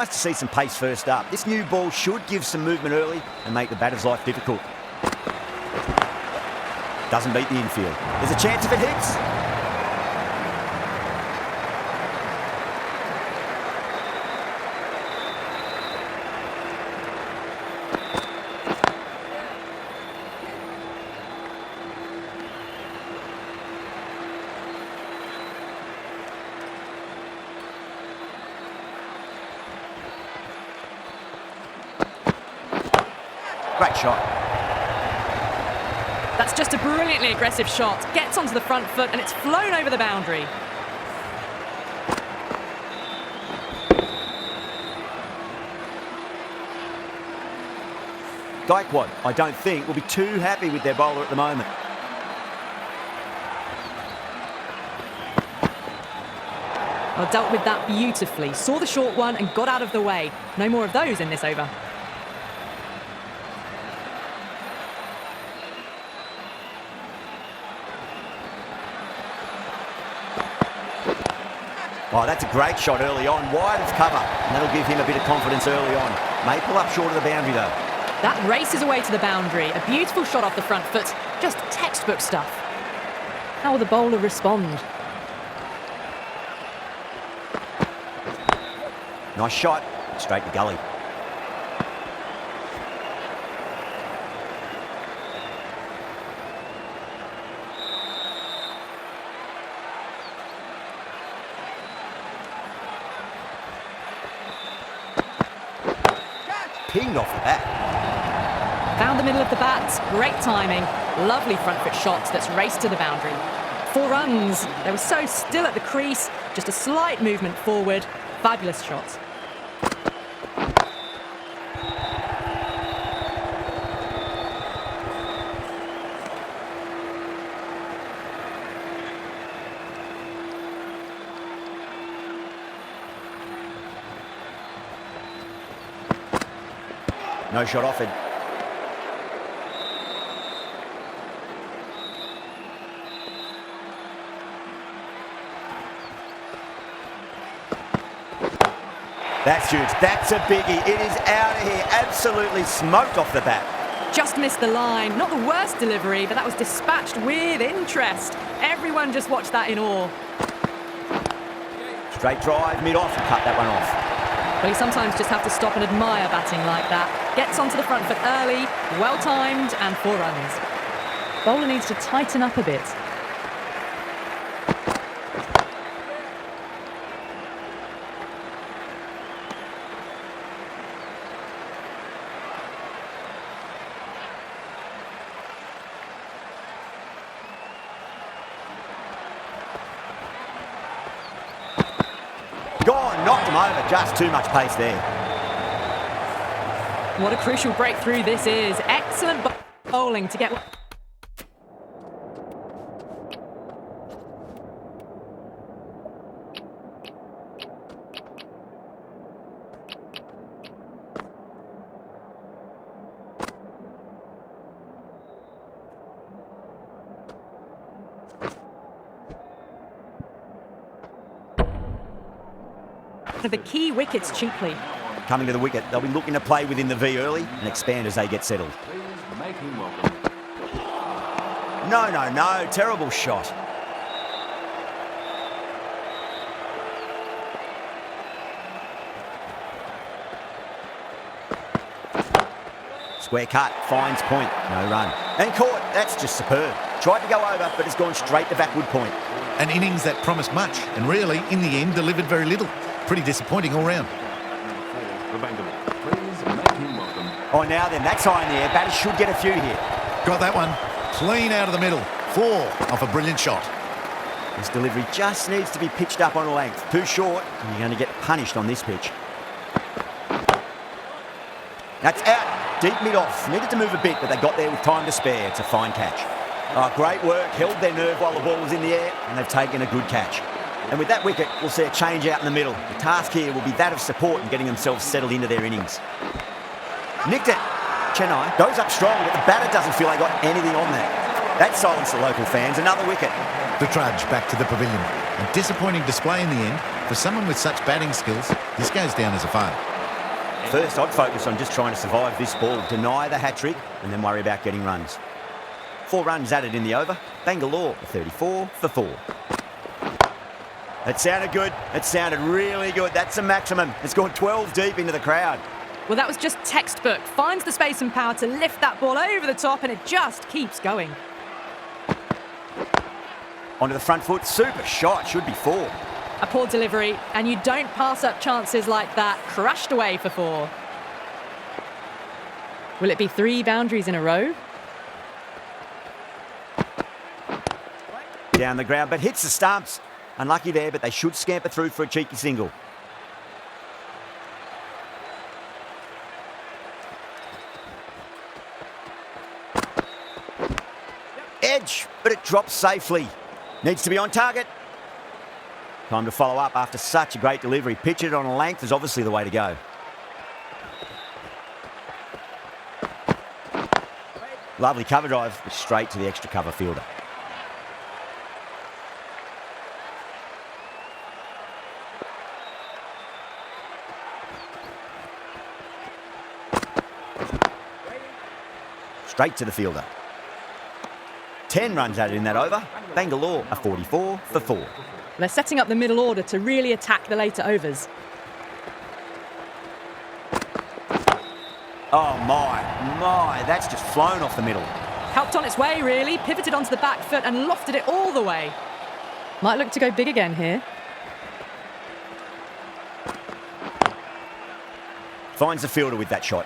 Nice to see some pace first up. This new ball should give some movement early and make the batter's life difficult. Doesn't beat the infield. There's a chance if it hits. Great shot. That's just a brilliantly aggressive shot. Gets onto the front foot and it's flown over the boundary. Gaikwad, I don't think, will be too happy with their bowler at the moment. Well, dealt with that beautifully. Saw the short one and got out of the way. No more of those in this over. Oh, that's a great shot early on, wide of cover, and that'll give him a bit of confidence early on. May pull up short of the boundary though. That races away to the boundary. A beautiful shot off the front foot. Just textbook stuff. How will the bowler respond? Nice shot, straight to gully. Pinged off the bat. Found the middle of the bat. Great timing. Lovely front foot shot that's raced to the boundary. 4 runs. They were so still at the crease. Just a slight movement forward. Fabulous shot. No shot offered. That's huge. That's a biggie. It is out of here. Absolutely smoked off the bat. Just missed the line. Not the worst delivery, but that was dispatched with interest. Everyone just watched that in awe. Straight drive, mid-off, and cut that one off. Well, you sometimes just have to stop and admire batting like that. Gets onto the front foot early, well-timed, and 4 runs. Bowler needs to tighten up a bit. Gone, knocked him over, just too much pace there. What a crucial breakthrough this is. Excellent bowling to get... the key wickets cheaply. Coming to the wicket, they'll be looking to play within the V early and expand as they get settled. No, terrible shot. Square cut, finds point, no run. And caught, that's just superb. Tried to go over, but it's gone straight to backward point. An innings that promised much and really, in the end, delivered very little. Pretty disappointing all round. Oh, now then, that's high in the air. Batters should get a few here. Got that one. Clean out of the middle. 4 off a brilliant shot. This delivery just needs to be pitched up on a length. Too short, and you're going to get punished on this pitch. That's out. Deep mid-off. Needed to move a bit, but they got there with time to spare. It's a fine catch. Oh, great work. Held their nerve while the ball was in the air, and they've taken a good catch. And with that wicket, we'll see a change out in the middle. The task here will be that of support and getting themselves settled into their innings. Nicked it. Chennai goes up strong, but the batter doesn't feel they got anything on that. That silenced the local fans. Another wicket. The trudge back to the pavilion. A disappointing display in the end. For someone with such batting skills, this goes down as a fail. First, I'd focus on just trying to survive this ball, deny the hat-trick, and then worry about getting runs. 4 runs added in the over. Bangalore, 34 for 4. That sounded good. It sounded really good. That's the maximum. It's gone 12 deep into the crowd. Well, that was just textbook. Finds the space and power to lift that ball over the top, and it just keeps going. Onto the front foot. Super shot. Should be 4. A poor delivery, and you don't pass up chances like that. Crushed away for 4. Will it be 3 boundaries in a row? Down the ground, but hits the stumps. Unlucky there, but they should scamper through for a cheeky single. Edge, but it drops safely. Needs to be on target. Time to follow up after such a great delivery. Pitch it on a length is obviously the way to go. Lovely cover drive, straight to the extra cover fielder. Straight to the fielder. 10 runs added in that over. Bangalore are 44 for 4. They're setting up the middle order to really attack the later overs. Oh my, that's just flown off the middle. Helped on its way, really. Pivoted onto the back foot and lofted it all the way. Might look to go big again here. Finds the fielder with that shot.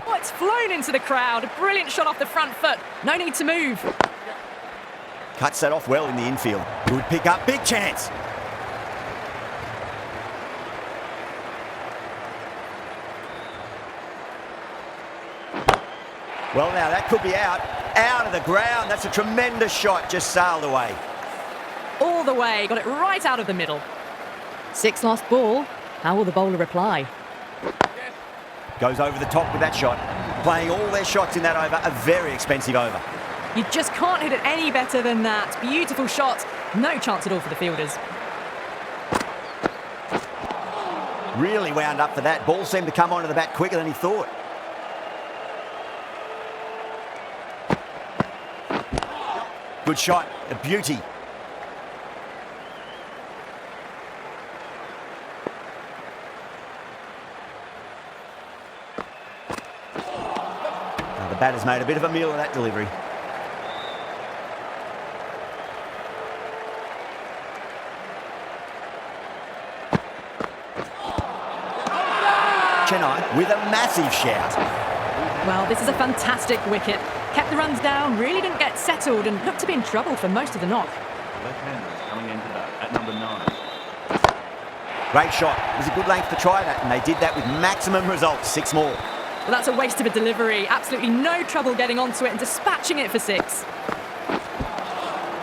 Oh, it's flown into the crowd. A brilliant shot off the front foot. No need to move. Cuts that off well in the infield. Good pick up, big chance. Well, now that could be out of the ground. That's a tremendous shot, just sailed away. All the way, got it right out of the middle. 6 lost ball. How will the bowler reply? Goes over the top with that shot. Playing all their shots in that over, a very expensive over. You just can't hit it any better than that. Beautiful shot. No chance at all for the fielders. Really wound up for that. Ball seemed to come onto the bat quicker than he thought. Good shot, a beauty. Now the batter's made a bit of a meal of that delivery. Chennai with a massive shout. Well, this is a fantastic wicket. Kept the runs down, really didn't get settled and looked to be in trouble for most of the knock. Left-handers coming into that at number 9. Great shot. It was a good length to try that, and they did that with maximum results. 6 more. Well, that's a waste of a delivery. Absolutely no trouble getting onto it and dispatching it for 6.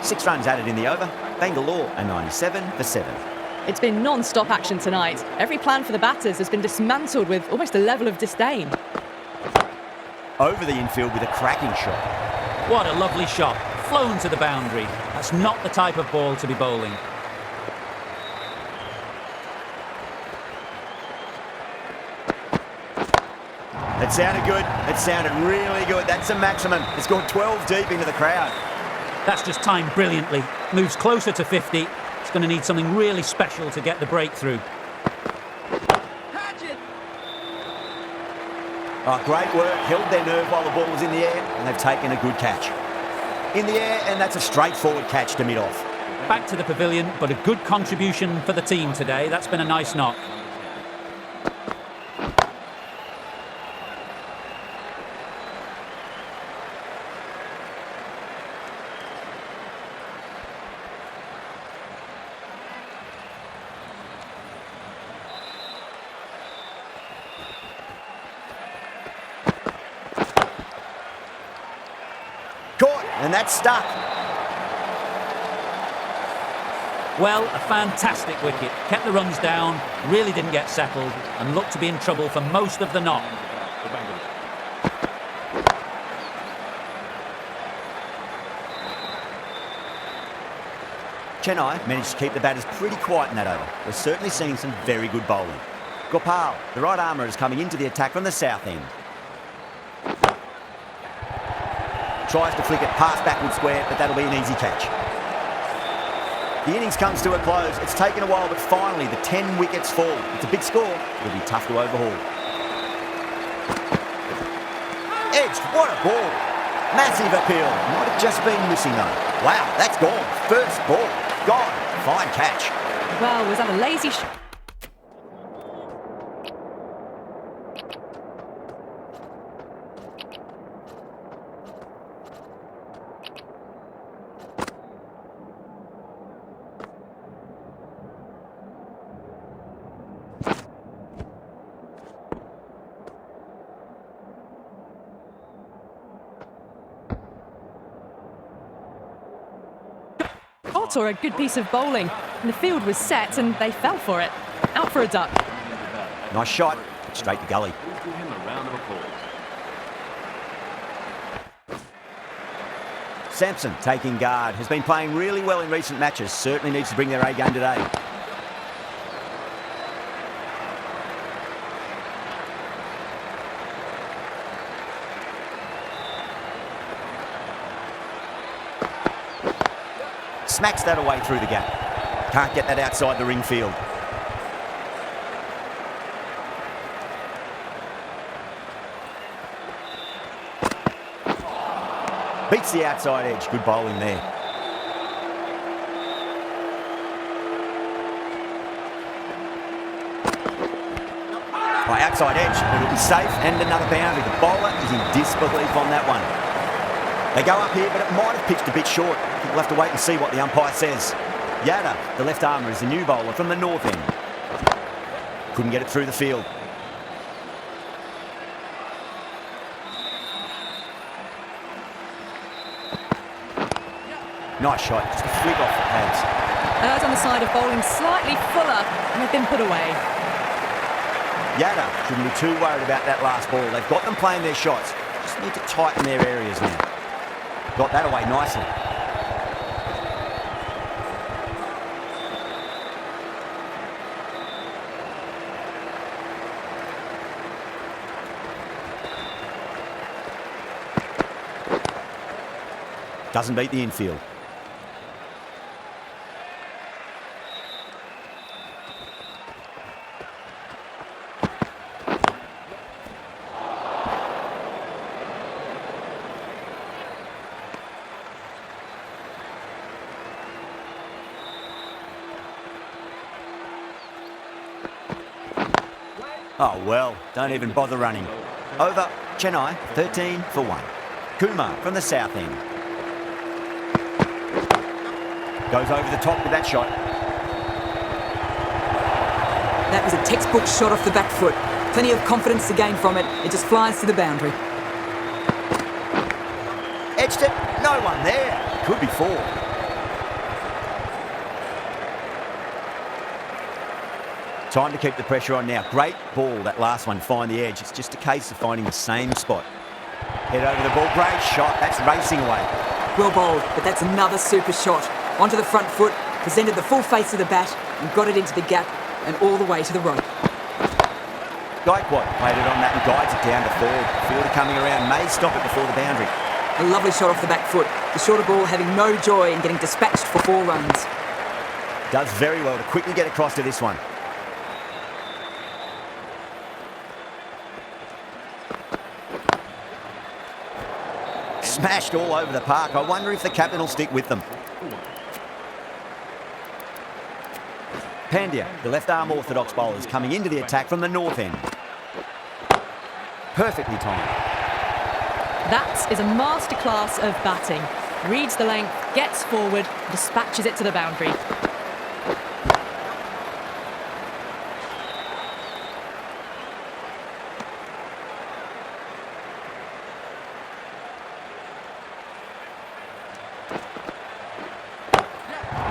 6 runs added in the over. Bangalore are 97 for 7. It's been non-stop action tonight. Every plan for the batters has been dismantled with almost a level of disdain. Over the infield with a cracking shot. What a lovely shot. Flown to the boundary. That's not the type of ball to be bowling. It sounded good. It sounded really good. That's the maximum. It's gone 12 deep into the crowd. That's just timed brilliantly. Moves closer to 50. It's going to need something really special to get the breakthrough. Oh, great work. Held their nerve while the ball was in the air, and they've taken a good catch. In the air, and that's a straightforward catch to mid-off. Back to the pavilion, but a good contribution for the team today. That's been a nice knock. Caught, and that's stuck. Well, a fantastic wicket. Kept the runs down, really didn't get settled, and looked to be in trouble for most of the knock. The bank of it. Chennai managed to keep the batters pretty quiet in that over. We're certainly seeing some very good bowling. Gopal, the right armour, is coming into the attack from the south end. Tries to flick it past backward square, but that'll be an easy catch. The innings comes to a close. It's taken a while, but finally the 10 wickets fall. It's a big score. It'll be tough to overhaul. Edged, what a ball. Massive appeal. Might have just been missing though. Wow, that's gone. First ball. Gone. Fine catch. Well, was that a lazy shot? Or a good piece of bowling. And the field was set and they fell for it. Out for a duck. Nice shot. Straight to gully. Please give him a round of applause. Sampson, taking guard, has been playing really well in recent matches. Certainly needs to bring their A game today. Smacks that away through the gap. Can't get that outside the ring field. Beats the outside edge. Good bowling there. By outside edge, it'll be safe and another boundary. The bowler is in disbelief on that one. They go up here, but it might have pitched a bit short. I think we'll have to wait and see what the umpire says. Yada, the left armour, is the new bowler from the north end. Couldn't get it through the field. Nice shot, just a flick off the pads. Errs on the side of bowling slightly fuller and they've been put away. Yada shouldn't be too worried about that last ball. They've got them playing their shots. Just need to tighten their areas now. Got that away nicely. Doesn't beat the infield. Oh well, don't even bother running. Over, Chennai, 13 for 1. Kumar from the south end. Goes over the top with that shot. That was a textbook shot off the back foot. Plenty of confidence to gain from it. It just flies to the boundary. Edged it, no one there. Could be 4. Time to keep the pressure on now. Great ball, that last one, find the edge. It's just a case of finding the same spot. Head over the ball, great shot. That's racing away. Well bowled, but that's another super shot. Onto the front foot, presented the full face of the bat and got it into the gap and all the way to the rope. Gaikwad played it on that and guides it down to third. Fielder coming around, may stop it before the boundary. A lovely shot off the back foot. The shorter ball having no joy in getting dispatched for 4 runs. Does very well to quickly get across to this one. Smashed all over the park. I wonder if the captain will stick with them. Pandya, the left-arm orthodox bowler, is coming into the attack from the north end. Perfectly timed. That is a masterclass of batting. Reads the length, gets forward, dispatches it to the boundary.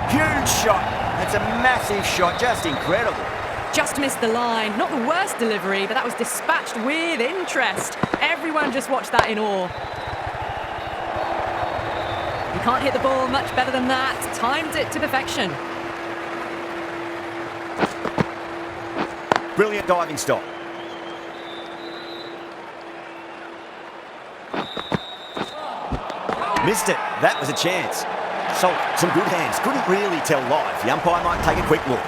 Huge shot. That's a massive shot. Just incredible. Just missed the line. Not the worst delivery, but that was dispatched with interest. Everyone just watched that in awe. You can't hit the ball much better than that. Timed it to perfection. Brilliant diving stop. Missed it. That was a chance. So, some good hands. Couldn't really tell live. The umpire might take a quick look.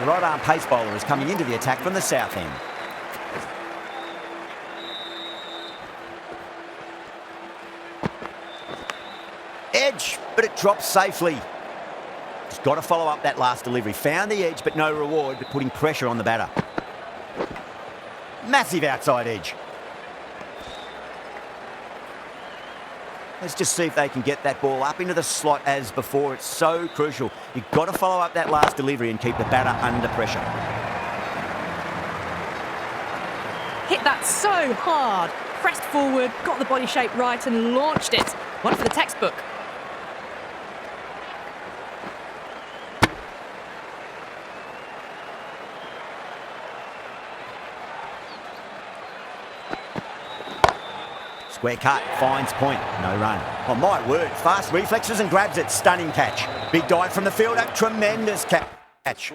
The right arm pace bowler is coming into the attack from the south end. Edge, but it drops safely. Just got to follow up that last delivery. Found the edge, but no reward, but putting pressure on the batter. Massive outside edge. Let's just see if they can get that ball up into the slot as before. It's so crucial. You've got to follow up that last delivery and keep the batter under pressure. Hit that so hard. Pressed forward, got the body shape right and launched it. One for the textbook. Square cut, finds point, no run. Oh my word, fast reflexes and grabs it, stunning catch. Big dive from the fielder, tremendous catch.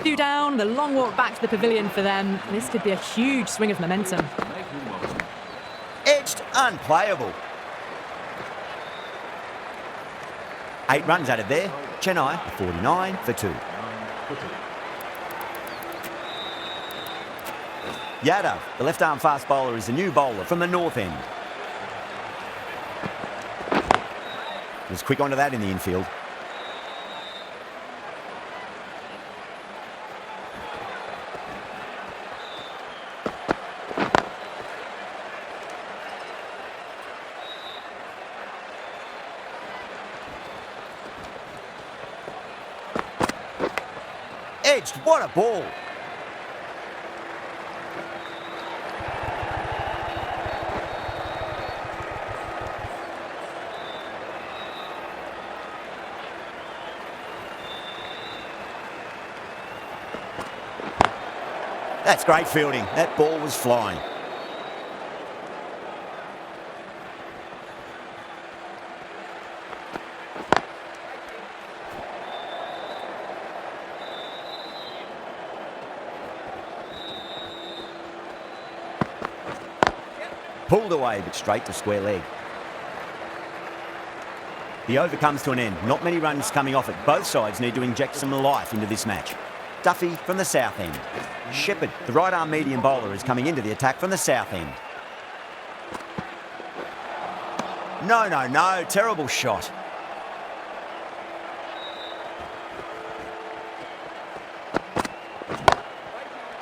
Two down, the long walk back to the pavilion for them. This could be a huge swing of momentum. Edged, unplayable. 8 runs added there. Chennai, 49 for 2. Yadav, the left-arm fast bowler, is the new bowler from the north end. Was quick onto that in the infield. Edged, what a ball. That's great fielding. That ball was flying. Pulled away, but straight to square leg. The over comes to an end. Not many runs coming off it. Both sides need to inject some life into this match. Duffy from the south end. Shepherd, the right-arm medium bowler, is coming into the attack from the south end. No. Terrible shot.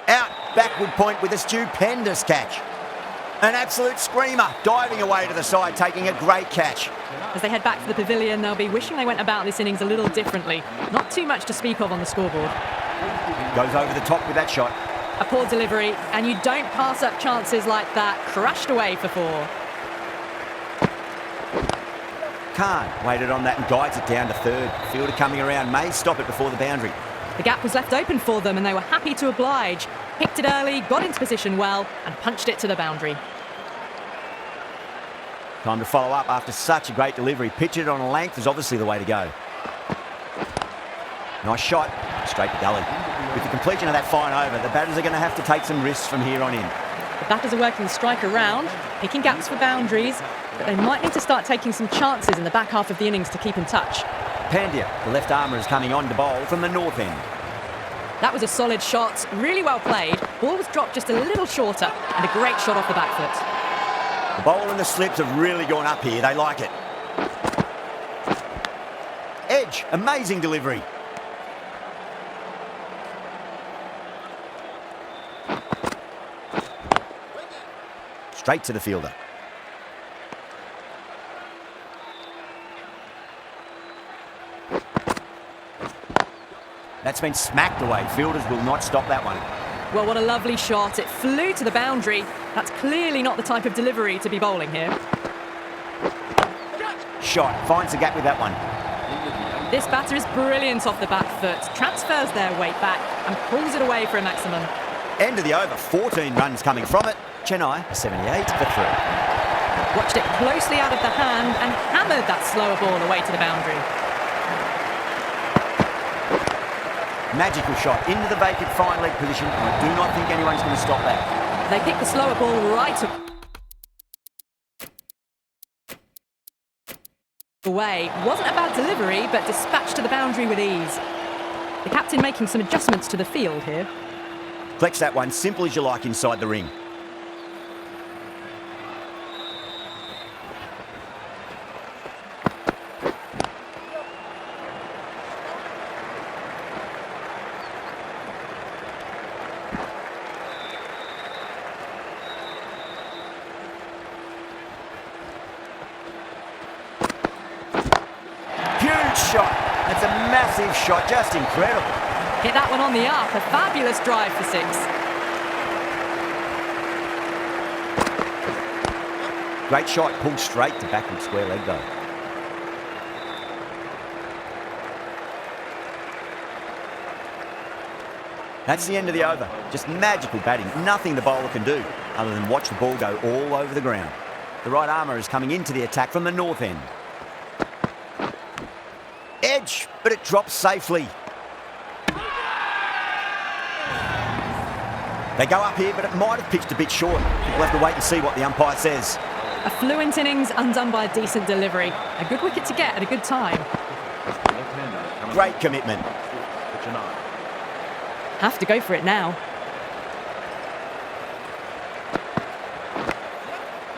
Out, backward point with a stupendous catch. An absolute screamer, diving away to the side, taking a great catch. As they head back to the pavilion, they'll be wishing they went about this innings a little differently. Not too much to speak of on the scoreboard. Goes over the top with that shot. A poor delivery, and you don't pass up chances like that. Crushed away for 4. Khan waited on that and guides it down to third. Fielder coming around may stop it before the boundary. The gap was left open for them, and they were happy to oblige. Picked it early, got into position well, and punched it to the boundary. Time to follow up after such a great delivery. Pitch it on a length is obviously the way to go. Nice shot, straight to gully. With the completion of that fine over, the batters are going to have to take some risks from here on in. The batters are working the strike around, picking gaps for boundaries, but they might need to start taking some chances in the back half of the innings to keep in touch. Pandya, the left armour, is coming on to bowl from the north end. That was a solid shot, really well played. Ball was dropped just a little shorter, and a great shot off the back foot. The bowl and the slips have really gone up here. They like it. Edge, amazing delivery. Straight to the fielder. That's been smacked away. Fielders will not stop that one. Well, what a lovely shot. It flew to the boundary. That's clearly not the type of delivery to be bowling here. Shot. Finds the gap with that one. This batter is brilliant off the back foot, transfers their weight back and pulls it away for a maximum. End of the over. 14 runs coming from it. Chennai 78 for 3. Watched it closely out of the hand and hammered that slower ball away to the boundary. Magical shot into the vacant fine leg position, and I do not think anyone's going to stop that. They picked the slower ball right away. Wasn't a bad delivery, but dispatched to the boundary with ease. The captain making some adjustments to the field here. Flex that one, simple as you like inside the ring. Shot. It's a massive shot, just incredible. Hit that one on the up, a fabulous drive for 6. Great shot, pulled straight to backward square leg though. That's the end of the over. Just magical batting. Nothing the bowler can do other than watch the ball go all over the ground. The right armour is coming into the attack from the north end. Edge, but it drops safely. They go up here, but it might have pitched a bit short. We'll have to wait and see what the umpire says. A fluent innings undone by a decent delivery. A good wicket to get at a good time. Great commitment. Have to go for it now.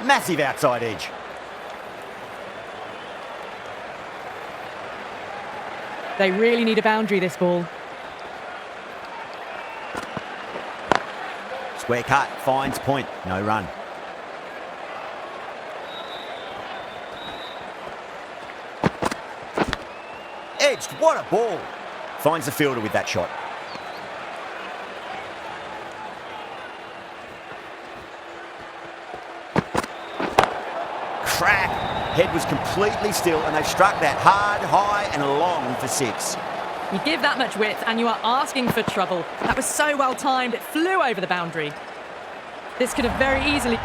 Massive outside edge. They really need a boundary, this ball. Square cut, finds point, no run. Edged, what a ball. Finds the fielder with that shot. Crack. Head was completely still and they've struck that hard, high and long for 6. You give that much width and you are asking for trouble. That was so well timed, it flew over the boundary. This could have very easily